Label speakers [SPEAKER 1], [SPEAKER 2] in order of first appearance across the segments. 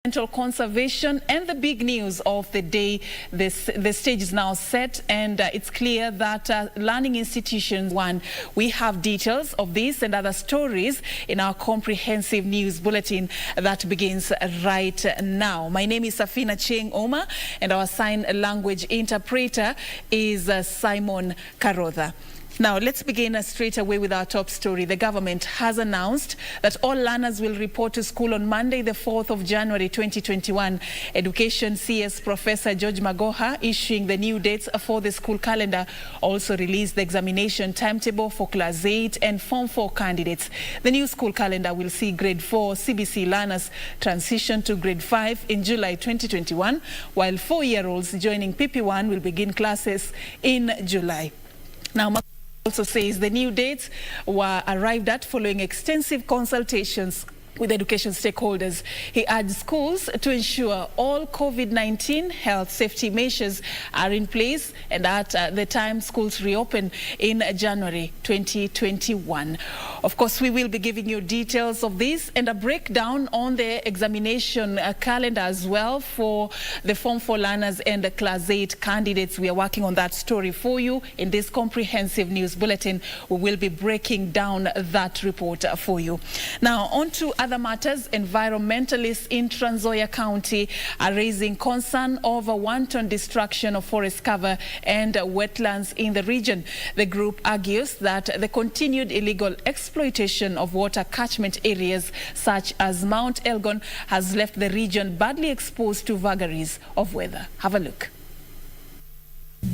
[SPEAKER 1] Environmental conservation and the big news of the day. The stage is now set, and it's clear that learning institutions won. We have details of this and other stories in our comprehensive news bulletin that begins right now. My name is Serfine Achieng, and our sign language interpreter is Simon Karotha. Now, let's begin straight away with our top story. The government has announced that all learners will report to school on Monday, the 4th of January 2021. Education CS Professor George Magoha, issuing the new dates for the school calendar, also released the examination timetable for Class 8 and Form 4 candidates. The new school calendar will see Grade 4 CBC learners transition to Grade 5 in July 2021, while 4-year-olds joining PP1 will begin classes in July. Now, also says the new dates were arrived at following extensive consultations with education stakeholders. He urged schools to ensure all COVID-19 health safety measures are in place, and at the time schools reopen in January 2021. Of course, we will be giving you details of this and a breakdown on the examination calendar as well for the Form 4 learners and the Class 8 candidates. We are working on that story for you in this comprehensive news bulletin. We will be breaking down that report for you. Now, on to other matters. Environmentalists in Trans Nzoia County are raising concern over wanton destruction of forest cover and wetlands in the region. The group argues that the continued illegal exploitation of water catchment areas such as Mount Elgon has left the region badly exposed to vagaries of weather. Have a look.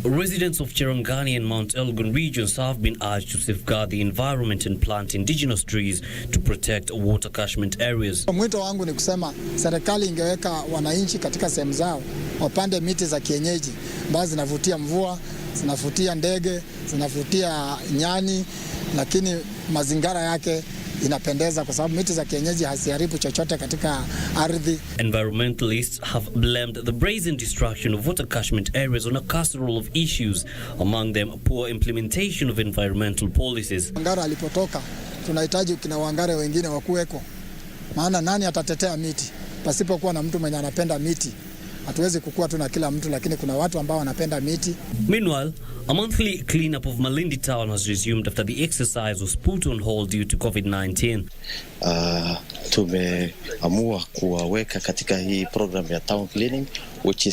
[SPEAKER 2] Residents of Cherangani and Mount Elgon regions have been urged to safeguard the environment and plant indigenous trees to protect water catchment areas.
[SPEAKER 3] Mwito wangu ni kusema serikali ingeweka wananchi katika sehemu zao wapande miti za kienyeji ambazo zinavutia mvua, zinavutia ndege, zinavutia nyani, lakini mazingira yake inapendeza kwa sababu miti za kienyeji haziharibu chochote katika ardhi.
[SPEAKER 2] Environmentalists have blamed the brazen destruction of water catchment areas on a casserole of issues, among them poor implementation of environmental policies.
[SPEAKER 3] Wangara alipotoka, tunahitaji kina Wangare wengine wakuweko. Maana nani atatetea miti pasipokuwa na mtu mwenye anapenda miti? Hatuwezi kukua tu na kila mtu, lakini kuna watu ambao wanapenda miti.
[SPEAKER 2] Meanwhile, a monthly cleanup of Malindi town has resumed after the exercise was put on hold due to COVID-19.
[SPEAKER 4] Tumeamua kuwaweka katika hii program ya town cleaning, which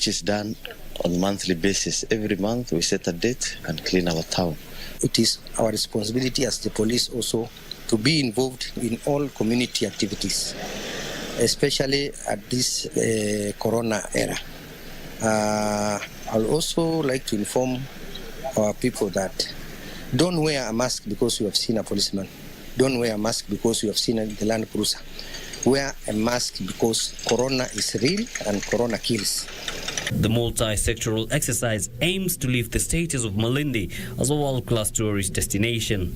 [SPEAKER 4] is done on monthly basis. Every month we set a date and clean our town.
[SPEAKER 5] It is our responsibility as the police also to be involved in all community activities, especially at this corona era. I'll also like to inform our people that don't wear a mask because you have seen a policeman. Don't wear a mask because you have seen the Land Cruiser. Wear a mask because corona is real and corona kills.
[SPEAKER 2] The multi-sectoral exercise aims to lift the status of Malindi as a world-class tourist destination.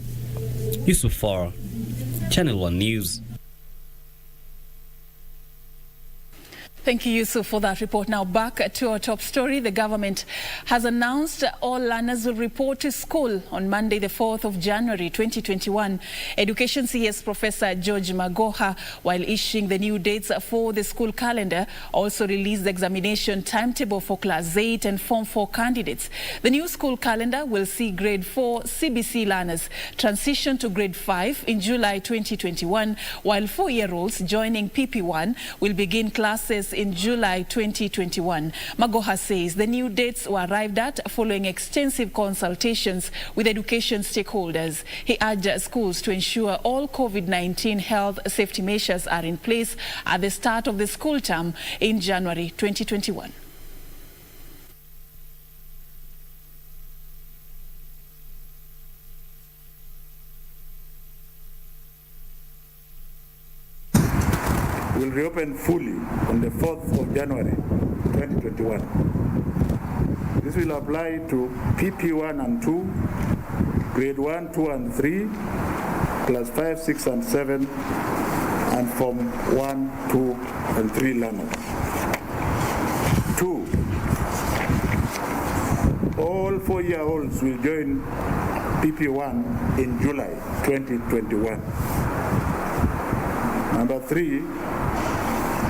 [SPEAKER 2] Yusuf Farah, Channel 1 News.
[SPEAKER 1] Thank you, Yusuf, for that report. Now back to our top story. The government has announced all learners will report to school on Monday, the 4th of January 2021. Education CS Professor George Magoha, while issuing the new dates for the school calendar, also released the examination timetable for Class 8 and Form 4 candidates. The new school calendar will see Grade 4 CBC learners transition to Grade 5 in July 2021, while 4-year-olds joining PP1 will begin classes in July 2021. Magoha says the new dates were arrived at following extensive consultations with education stakeholders. He urged schools to ensure all COVID-19 health safety measures are in place at the start of the school term in January 2021.
[SPEAKER 6] Will reopen fully on the 4th of January 2021. This will apply to PP1 and 2, Grade 1, 2 and 3, Class 5, 6 and 7, and Form 1, 2 and 3 learners. 2. All 4-year-olds will join PP1 in July 2021. Number 3,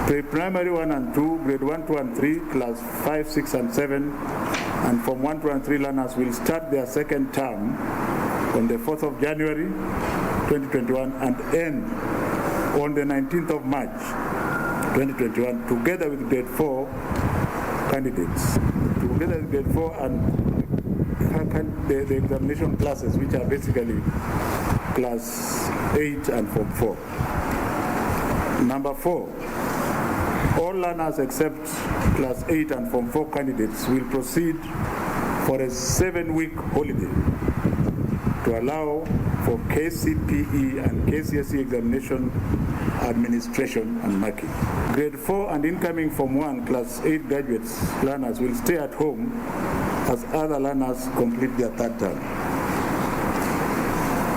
[SPEAKER 6] Pre-primary 1 and 2, grade 1, 2 and 3, class 5, 6 and 7, and from 1, 2 and 3 learners will start their second term on the 4th of January 2021 and end on the 19th of March 2021, together with grade 4 candidates. Together with grade 4 and the examination classes, which are basically class 8 and form 4. Number 4, all learners except class 8 and form 4 candidates will proceed for a 7-week holiday to allow for KCPE and KCSE examination administration and marking. Grade 4 and incoming Form 1 class 8 graduates learners will stay at home as other learners complete their third term.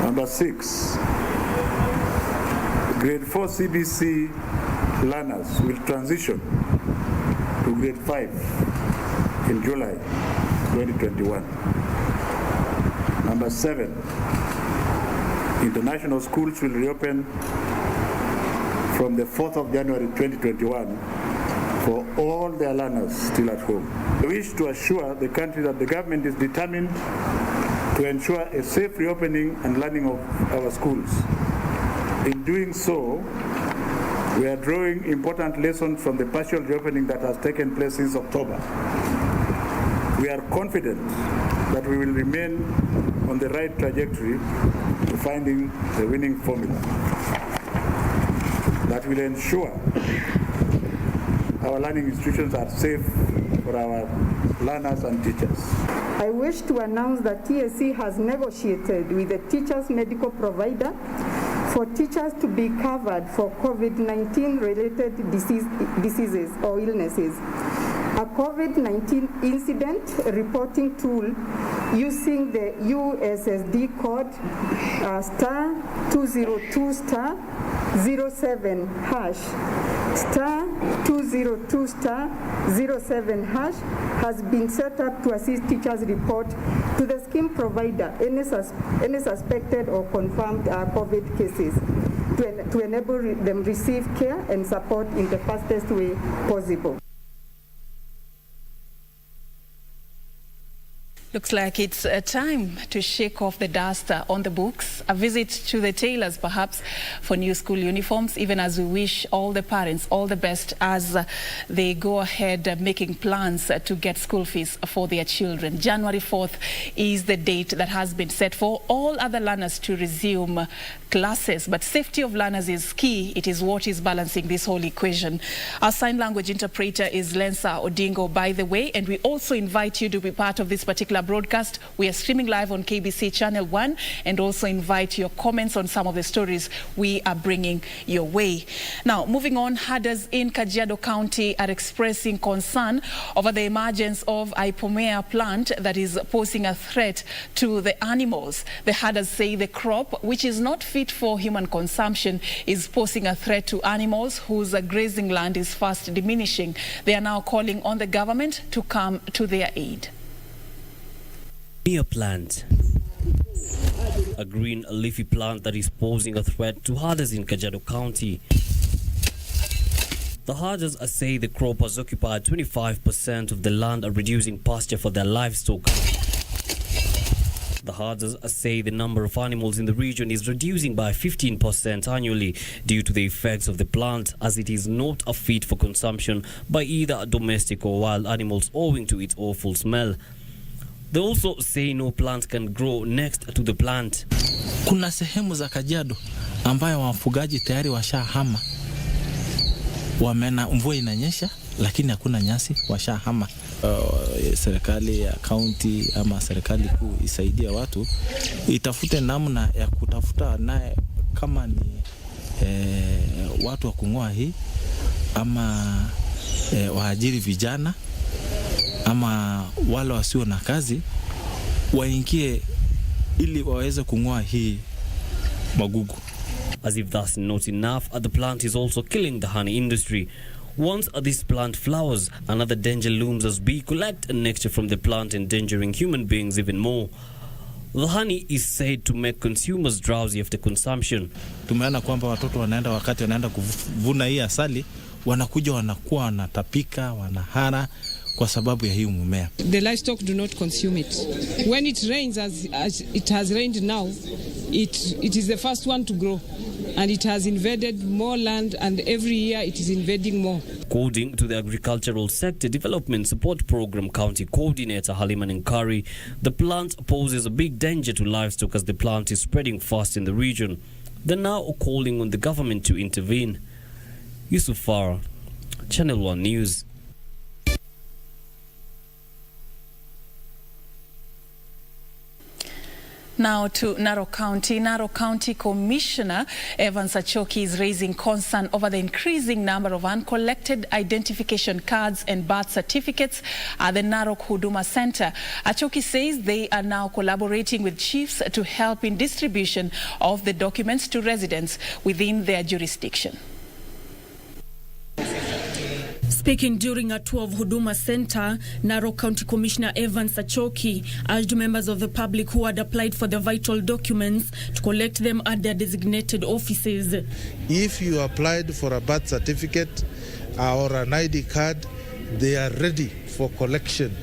[SPEAKER 6] Number 6, grade 4 CBC learners will transition to grade 5 in July 2021. Number 7, international schools will reopen from the 4th of January 2021 for all their learners still at home. We wish to assure the country that the government is determined to ensure a safe reopening and learning of our schools. In doing so, we are drawing important lessons from the partial reopening that has taken place since October. We are confident that we will remain on the right trajectory to finding the winning formula that will ensure our learning institutions are safe for our learners and teachers.
[SPEAKER 7] I wish to announce that TSC has negotiated with the teachers' medical provider for teachers to be covered for COVID-19 related diseases or illnesses. A COVID-19 incident reporting tool using the USSD code *202*07# *202*07# has been set up to assist teachers report to the scheme provider any suspected or confirmed COVID cases to enable them receive care and support in the fastest way possible.
[SPEAKER 1] Looks like it's time to shake off the dust on the books, a visit to the tailors perhaps for new school uniforms, even as we wish all the parents all the best as they go ahead making plans to get school fees for their children. January 4th is the date that has been set for all other learners to resume classes, but safety of learners is key. It is what is balancing this whole equation. Our sign language interpreter is Lensa Odingo, by the way, and we also invite you to be part of this particular broadcast. We are streaming live on KBC Channel 1 and also invite your comments on some of the stories we are bringing your way. Now, moving on, herders in Kajiado County are expressing concern over the emergence of Ipomea plant that is posing a threat to the animals. The herders say the crop, which is not fit for human consumption, is posing a threat to animals whose grazing land is fast diminishing. They are now calling on the government to come to their aid.
[SPEAKER 2] Plant, a green leafy plant that is posing a threat to herders in Kajiado County. The herders say the crop has occupied 25% of the land, reducing pasture for their livestock. The herders say the number of animals in the region is reducing by 15% annually due to the effects of the plant, as it is not a fit for consumption by either domestic or wild animals owing to its awful smell. They also say no plant can grow next to the plant.
[SPEAKER 8] Kuna sehemu za Kajiado ambayo wafugaji tayari washahama. Wamena mvua inanyesha lakini hakuna nyasi, washahama. Serikali ya county ama serikali kuu isaidia watu itafute namna ya kutafuta naye kama ni watu wa kungoa hii ama waajiri vijana ama wale wasio na kazi waingie ili waweze kungoa hii magugu.
[SPEAKER 2] As if that's not enough, the plant is also killing the honey industry. Once this plant flowers, another danger looms as bees collect nectar from the plant, endangering human beings even more. The honey is said to make consumers drowsy after consumption.
[SPEAKER 8] Tumeona kwamba watoto wanaenda wakati wanaenda kuvuna hii asali wanakuja wanakuwa wanatapika, wanahara kwa sababu ya hii mmea.
[SPEAKER 9] The livestock do not consume it. When it rains as it has rained now, it is the first one to grow. And it has invaded more land, and every year it is invading more.
[SPEAKER 2] According to the Agricultural Sector Development Support Program County Coordinator Halima Nkari, the plant poses a big danger to livestock as the plant is spreading fast in the region. They're now calling on the government to intervene. Yusuf Farah, Channel 1 News.
[SPEAKER 1] Now to Narok County. Narok County Commissioner Evans Achieng is raising concern over the increasing number of uncollected identification cards and birth certificates at the Narok Huduma Center. Achieng says they are now collaborating with chiefs to help in distribution of the documents to residents within their jurisdiction.
[SPEAKER 10] Speaking during a tour of Huduma Center, Narok County Commissioner Evans Achieng urged members of the public who had applied for the vital documents to collect them at their designated offices.
[SPEAKER 11] If you applied for a birth certificate or an ID card, they are ready for collection.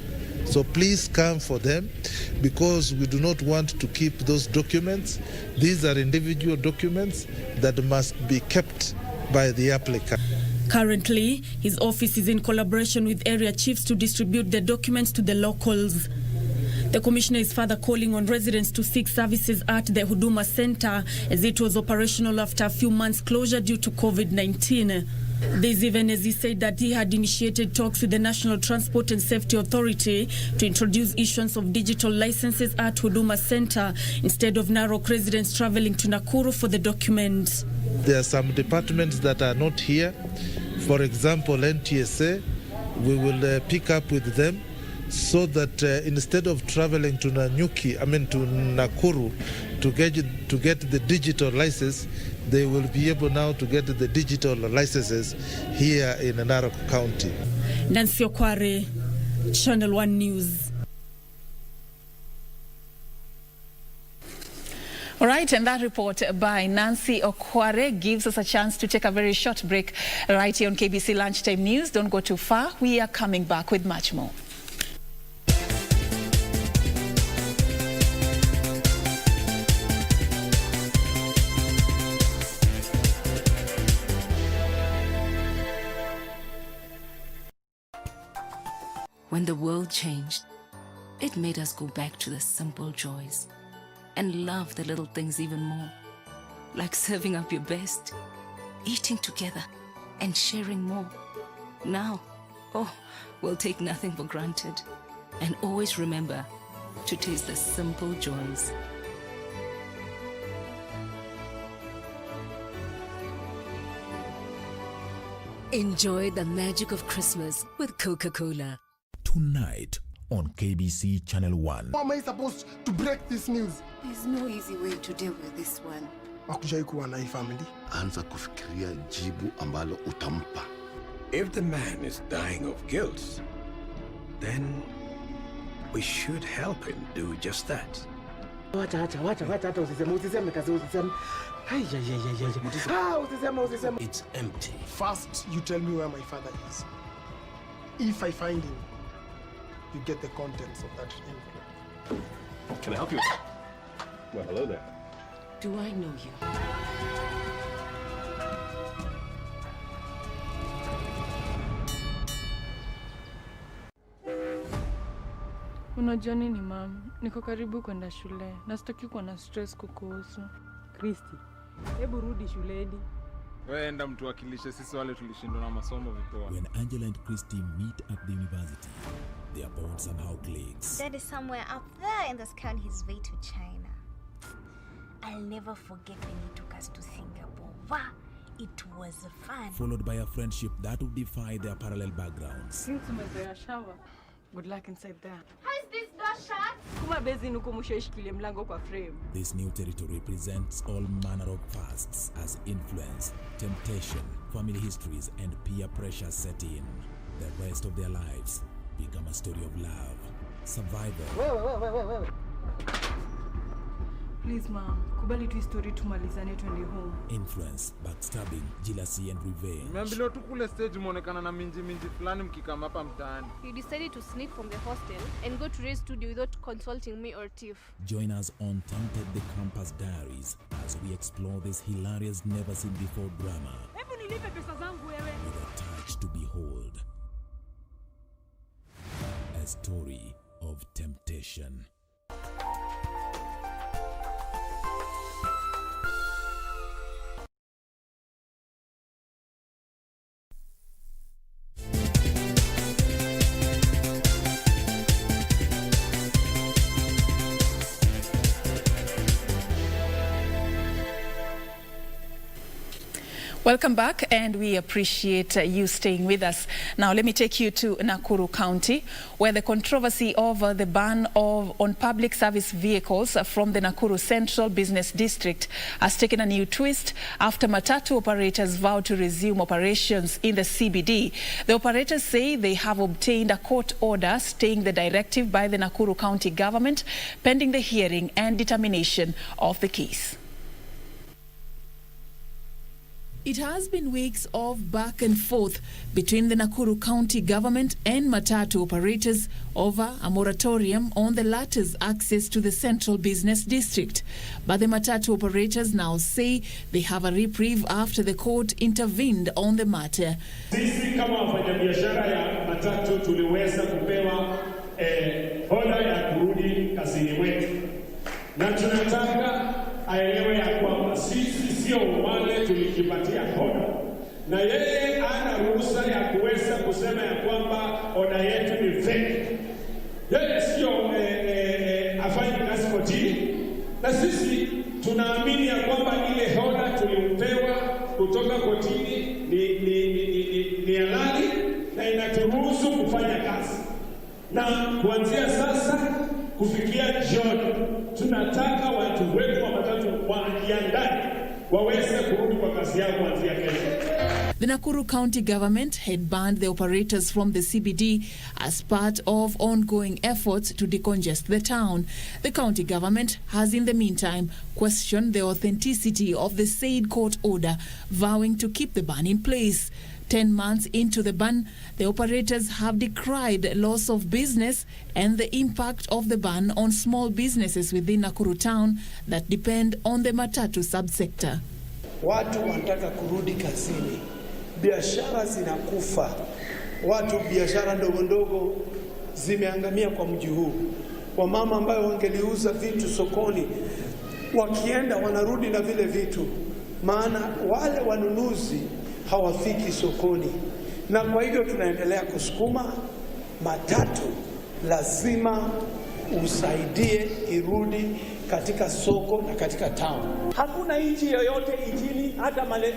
[SPEAKER 11] So please come for them, because we do not want to keep those documents. These are individual documents that must be kept by the applicant.
[SPEAKER 10] Currently, his office is in collaboration with area chiefs to distribute the documents to the locals. The commissioner is further calling on residents to seek services at the Huduma Center, as it was operational after a few months' closure due to COVID-19. This even as he said that he had initiated talks with the National Transport and Safety Authority to introduce issuance of digital licenses at Huduma Center instead of Narok residents traveling to Nakuru for the documents.
[SPEAKER 11] There are some departments that are not here. For example, NTSA, we will pick up with them so that instead of traveling to Nakuru to get the digital license, they will be able now to get the digital licenses here in Narok County.
[SPEAKER 10] Nancy Okware, Channel 1 News.
[SPEAKER 1] All right, and that report by Nancy Okware gives us a chance to take a very short break right here on KBC Lunchtime News. Don't go too far. We are coming back with much more.
[SPEAKER 12] When the world changed, it made us go back to the simple joys and love the little things even more, like serving up your best, eating together, and sharing more. Now, we'll take nothing for granted and always remember to taste the simple joys.
[SPEAKER 13] Enjoy the magic of Christmas with Coca-Cola.
[SPEAKER 14] Tonight on KBC Channel 1.
[SPEAKER 15] How am I supposed to break this news?
[SPEAKER 16] There's no easy way to deal with this one.
[SPEAKER 15] Hakujai kuwa na hii family.
[SPEAKER 17] Anza kufikiria jibu ambalo utampa.
[SPEAKER 18] If the man is dying of guilt, then we should help him do just that.
[SPEAKER 15] It's empty. First, you tell me where my father is. If I find him, you get the contents of that envelope.
[SPEAKER 18] Can I help you? Well, hello there.
[SPEAKER 12] Do I know you?
[SPEAKER 19] Unajua nini mama? Niko karibu kwenda shule. Na sitaki kuwa na stress kukuhusu.
[SPEAKER 20] Kristi, hebu rudi shuleni.
[SPEAKER 21] Wewe enda mtuwakilishe sisi wale tulishindwa na masomo vipoa.
[SPEAKER 14] When Angela and Christy meet at the university, their bond somehow clicks.
[SPEAKER 22] That is somewhere up there in the sky on his way to China. I'll never forget when he took us to Singapore. Wow, it was fun.
[SPEAKER 14] Followed by a friendship that would defy their parallel backgrounds.
[SPEAKER 19] Since umezoea shower, good luck inside there.
[SPEAKER 22] How is this door shut?
[SPEAKER 20] Kuma bezi nuko mushaishikilie mlango kwa frame.
[SPEAKER 14] This new territory presents all manner of fasts as influence, temptation, family histories, and peer pressure set in. The rest of their lives become a story of love, survival,
[SPEAKER 19] Please, ma'am. Kubali tu story tumalizane twende home.
[SPEAKER 14] Influence, backstabbing, jealousy and revenge.
[SPEAKER 21] Nimeambiwa tu kule stage muonekana na minji fulani mkikama hapa mtaani.
[SPEAKER 3] You decided to sneak from the hostel and go to Ray's studio without consulting me or Tiff.
[SPEAKER 14] Join us on Tempted the Campus Diaries as we explore this hilarious never seen before drama.
[SPEAKER 20] Hebu nilipe pesa zangu wewe.
[SPEAKER 14] With a touch to behold. A story of temptation.
[SPEAKER 1] Welcome back, and we appreciate you staying with us. Now, let me take you to Nakuru County, where the controversy over the ban on public service vehicles from the Nakuru Central Business District has taken a new twist after matatu operators vowed to resume operations in the CBD. The operators say they have obtained a court order staying the directive by the Nakuru County government, pending the hearing and determination of the case. It has been weeks of back and forth between the Nakuru County government and matatu operators over a moratorium on the latter's access to the Central Business District. But the matatu operators now say they have a reprieve after the court intervened on the matter.
[SPEAKER 4] Sisi kama wafanyabiashara ya matatu tuliweza kupewa oda ya kurudi kazini mwetu. Na tunataka aelewe ya kwamba sisi sio wale tulikipatia oda, na yeye ana ruhusa ya kuweza kusema ya kwamba oda yetu ni fake. Yeye sio afanye kazi kotini, na sisi tunaamini ya kwamba ile oda tulimpewa kutoka kotini ni halali na inaturuhusu kufanya kazi. Na kuanzia sasa kufikia jioni, tunataka watu wetu wa matatu wajiandae waweze kurudi kwa kazi yao kuanzia kesho.
[SPEAKER 1] The Nakuru County government had banned the operators from the CBD as part of ongoing efforts to decongest the town. The county government has in the meantime questioned the authenticity of the said court order, vowing to keep the ban in place. 10 months into the ban, the operators have decried loss of business and the impact of the ban on small businesses within Nakuru town that depend on the matatu subsector.
[SPEAKER 23] Watu wanataka kurudi kazini. Biashara zinakufa. Watu biashara ndogo ndogo zimeangamia kwa mji huu. Wamama ambao wangeliuza vitu sokoni wakienda wanarudi na vile vitu, maana wale wanunuzi hawafiki sokoni. Na kwa hivyo tunaendelea kusukuma matatu, lazima usaidie irudi katika soko na katika town.
[SPEAKER 24] Hakuna nchi yoyote nchini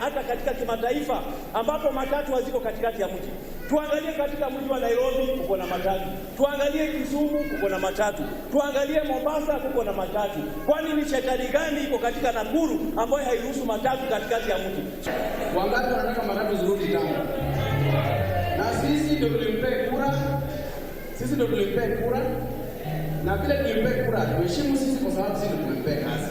[SPEAKER 24] hata katika kimataifa ambapo matatu haziko katikati ya mji. Tuangalie katika mji wa Nairobi kuko na matatu. Tuangalie Kisumu kuko na matatu. Tuangalie Mombasa kuko na matatu. Kwani ni shetani gani iko katika Nakuru ambayo hairuhusu matatu katikati ya mji?
[SPEAKER 25] Wangapi wanataka matatu zirudi town? Na sisi ndio tulimpe kura. Sisi ndio tulimpe kura. Na vile tulimpe kura, tuheshimu sisi kwa sababu sisi ndio tulimpe kazi.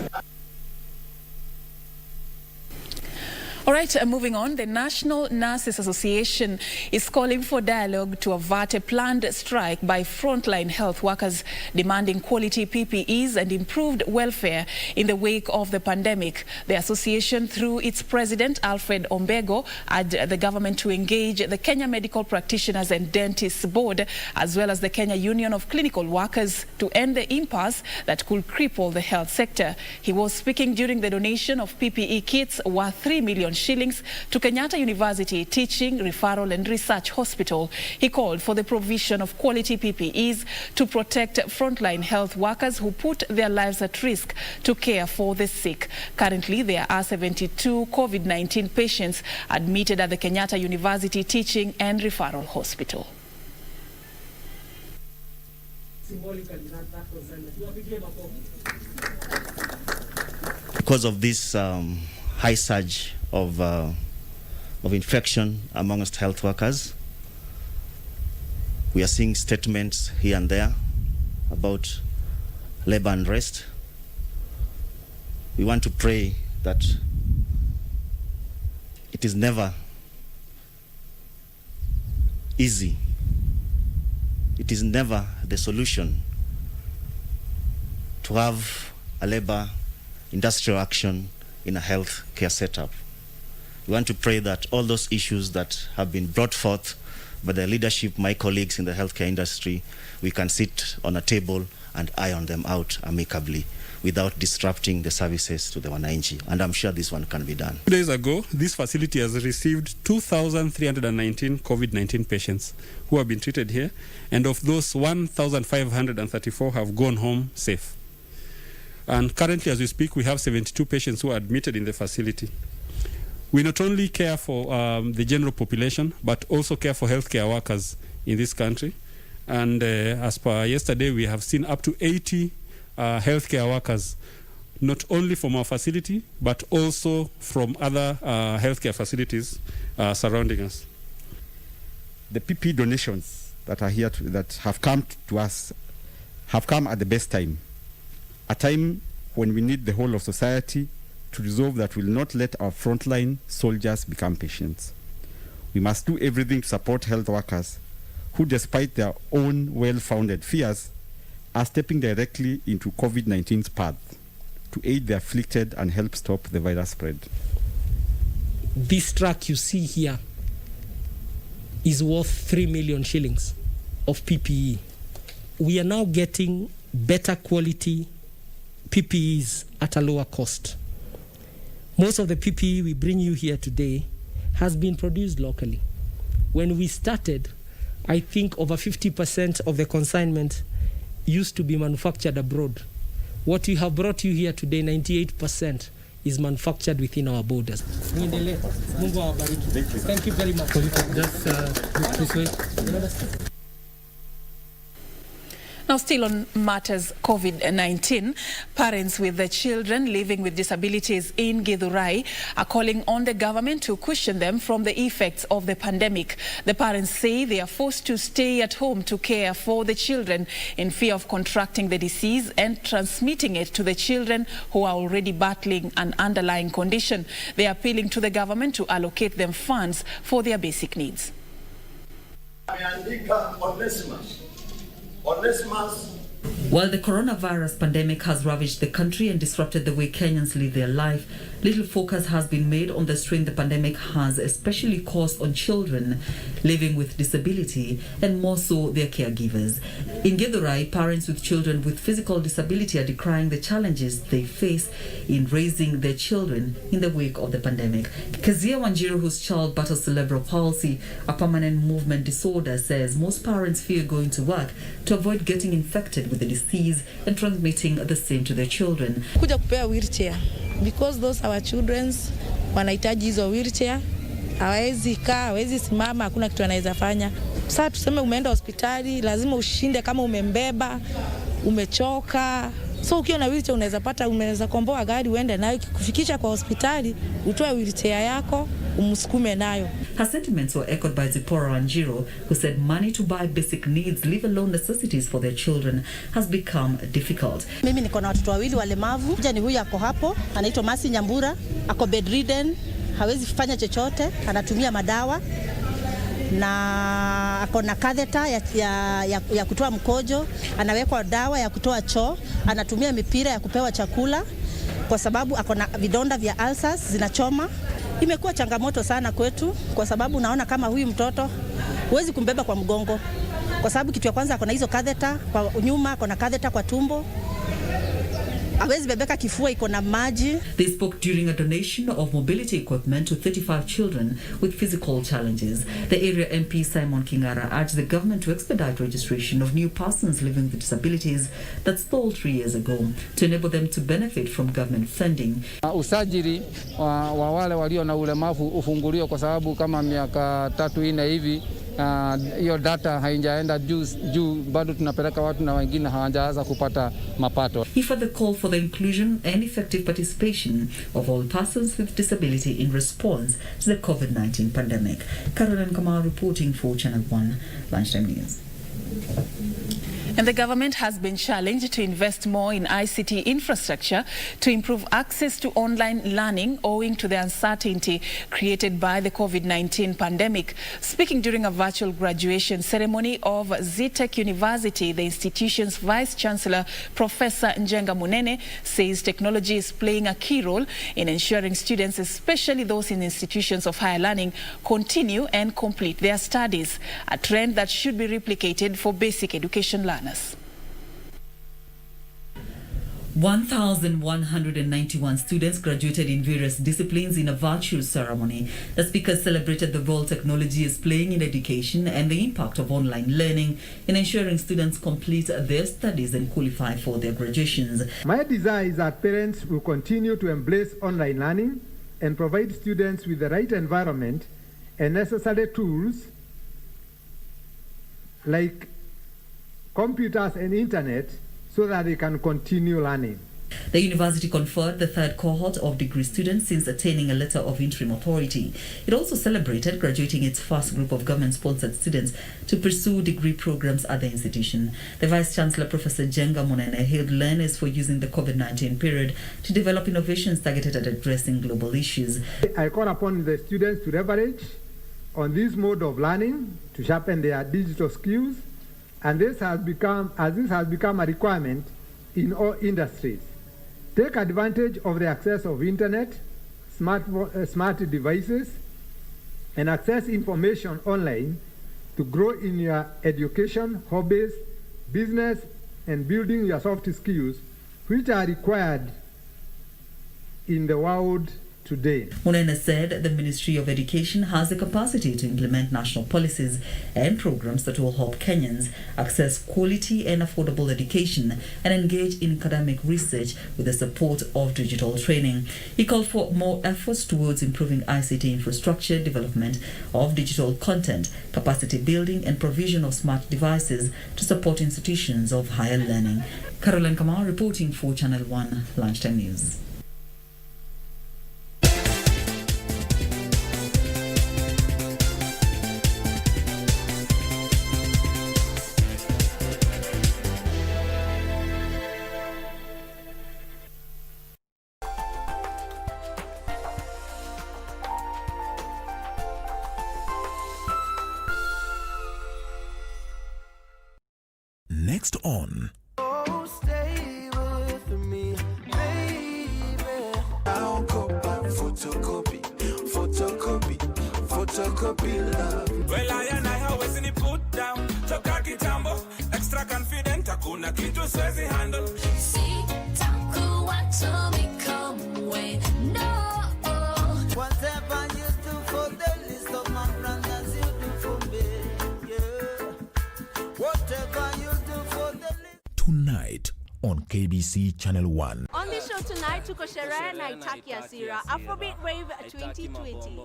[SPEAKER 1] All right, moving on, the National Nurses Association is calling for dialogue to avert a planned strike by frontline health workers demanding quality PPEs and improved welfare in the wake of the pandemic. The association, through its president, Alfred Ombego, urged the government to engage the Kenya Medical Practitioners and Dentists Board, as well as the Kenya Union of Clinical Workers, to end the impasse that could cripple the health sector. He was speaking during the donation of PPE kits worth 3 million shillings to Kenyatta University Teaching, Referral and Research Hospital. He called for the provision of quality PPEs to protect frontline health workers who put their lives at risk to care for the sick. Currently, there are 72 COVID-19 patients admitted at the Kenyatta University Teaching and Referral Hospital.
[SPEAKER 26] Because of this high surge of infection amongst health workers, we are seeing statements here and there about labor unrest. we want to pray that it is never easy. It is never the solution to have a labor industrial action in a health care setup. We want to pray that all those issues that have been brought forth by the leadership, my colleagues in the healthcare industry, we can sit on a table and iron them out amicably without disrupting the services to the wananchi. And I'm sure this one can be done.
[SPEAKER 2] 2 days ago, this facility has received 2,319 COVID-19 patients who have been treated here. And of those, 1,534 have gone home safe. And currently, as we speak, we have 72 patients who are admitted in the facility. We not only care for the general population, but also care for healthcare workers in this country. And as per yesterday, we have seen up to 80 healthcare workers, not only from our facility, but also from other healthcare facilities surrounding us.
[SPEAKER 5] The PPE donations that are here, that have come to us, have come at the best time. A time when we need the whole of society to resolve that will not let our frontline soldiers become patients. We must do everything to support health workers who, despite their own well-founded fears, are stepping directly into COVID-19's path to aid the afflicted and help stop the virus spread.
[SPEAKER 6] This truck you see here is worth 3 million shillings of PPE. We are now getting better quality PPEs at a lower cost. Most of the PPE we bring you here today has been produced locally. When we started, I think over 50% of the consignment used to be manufactured abroad. What we have brought you here today, 98%, is manufactured within our borders. Thank you very much. Just look this way.
[SPEAKER 1] Now, still on matters COVID-19, parents with their children living with disabilities in Githurai are calling on the government to cushion them from the effects of the pandemic. The parents say they are forced to stay at home to care for the children in fear of contracting the disease and transmitting it to the children who are already battling an underlying condition. They are appealing to the government to allocate them funds for their basic needs.
[SPEAKER 7] While the coronavirus pandemic has ravaged the country and disrupted the way Kenyans live their life, little focus has been made on the strain the pandemic has especially caused on children living with disability and more so their caregivers. In Githurai, parents with children with physical disability are decrying the challenges they face in raising their children in the wake of the pandemic. Kezia Wanjiru, whose child battles cerebral palsy, a permanent movement disorder, says most parents fear going to work to avoid getting infected with the disease and transmitting the same to their children.
[SPEAKER 8] Kuja kupea wheelchair because those our children's wanahitaji hizo wheelchair, hawezi kaa, hawezi simama, hakuna kitu anaweza fanya. Sasa tuseme umeenda hospitali, lazima ushinde kama umembeba, umechoka. So ukiwa na wheelchair unaweza komboa gari uende nayo, kufikisha kwa hospitali, utoe wheelchair yako, umsukume nayo.
[SPEAKER 7] Her sentiments were echoed by Zipporah Wanjiru, who said money to buy basic needs, leave alone necessities for their children, has become difficult.
[SPEAKER 8] Mimi niko na watoto wawili walemavu. Mmoja ni huyu ako hapo, anaitwa Masi Nyambura, ako bedridden, hawezi fanya chochote, anatumia madawa na ako na catheter ya kutoa mkojo, anawekwa dawa ya kutoa choo, anatumia mipira ya kupewa chakula kwa sababu ako na vidonda vya ulcers zinachoma. Imekuwa changamoto sana kwetu kwa sababu naona kama huyu mtoto huwezi kumbeba kwa mgongo kwa sababu kitu ya kwanza ako na hizo catheter kwa nyuma, ako na catheter kwa tumbo. Hawezi bebeka kifua, iko na maji.
[SPEAKER 7] They spoke during a donation of mobility equipment to 35 children with physical challenges. The area MP Simon Kingara urged the government to expedite registration of new persons living with disabilities that stalled 3 years ago to enable them to benefit from government funding.
[SPEAKER 9] Usajili wa wale walio na ulemavu ufunguliwe kwa sababu kama miaka 3-4 hivi hiyo data haijaenda juu, bado tunapeleka watu na wengine hawajaanza kupata mapato.
[SPEAKER 7] He further called for the inclusion and effective participation of all persons with disability in response to the COVID-19 pandemic. Caroline Kamau reporting for Channel 1 Lunchtime News.
[SPEAKER 1] And the government has been challenged to invest more in ICT infrastructure to improve access to online learning owing to the uncertainty created by the COVID-19 pandemic. Speaking during a virtual graduation ceremony of Zitech University, the institution's Vice Chancellor, Professor Njenga Munene, says technology is playing a key role in ensuring students, especially those in institutions of higher learning, continue and complete their studies, a trend that should be replicated for basic education learners.
[SPEAKER 7] 1,191 students graduated in various disciplines in a virtual ceremony. The speakers celebrated the role technology is playing in education and the impact of online learning in ensuring students complete their studies and qualify for their graduations.
[SPEAKER 10] My desire is that parents will continue to embrace online learning and provide students with the right environment and necessary tools like computers and internet so that they can continue learning.
[SPEAKER 7] The university conferred the third cohort of degree students since attaining a letter of interim authority. It also celebrated graduating its first group of government-sponsored students to pursue degree programs at the institution. The Vice Chancellor, Professor Njenga Munene, hailed learners for using the COVID-19 period to develop innovations targeted at addressing global issues.
[SPEAKER 10] I call upon the students to leverage on this mode of learning to sharpen their digital skills, and this has become a requirement in all industries. Take advantage of the access of internet, smart devices, and access information online to grow in your education, hobbies, business, and building your soft skills, which are required in the world today.
[SPEAKER 7] Munene said the Ministry of Education has the capacity to implement national policies and programs that will help Kenyans access quality and affordable education and engage in academic research with the support of digital training. He called for more efforts towards improving ICT infrastructure, development of digital content, capacity building and provision of smart devices to support institutions of higher learning. Caroline Kamau reporting for Channel 1 Lunchtime News.
[SPEAKER 14] Next on.
[SPEAKER 11] Oh, stay with me, baby. Photocopy love.
[SPEAKER 13] Well, I always in put down. Toka kitambo, extra confident, hakuna kitu siwezi handle.
[SPEAKER 11] Sitakuwa to become way, no. Whatever you do for the least of my brothers, you do for me, yeah. Whatever you do for the least.
[SPEAKER 14] Tonight on KBC Channel 1.
[SPEAKER 3] On the show tonight, tuko sherehe na Itaki Asira, Afrobeat Wave 2020.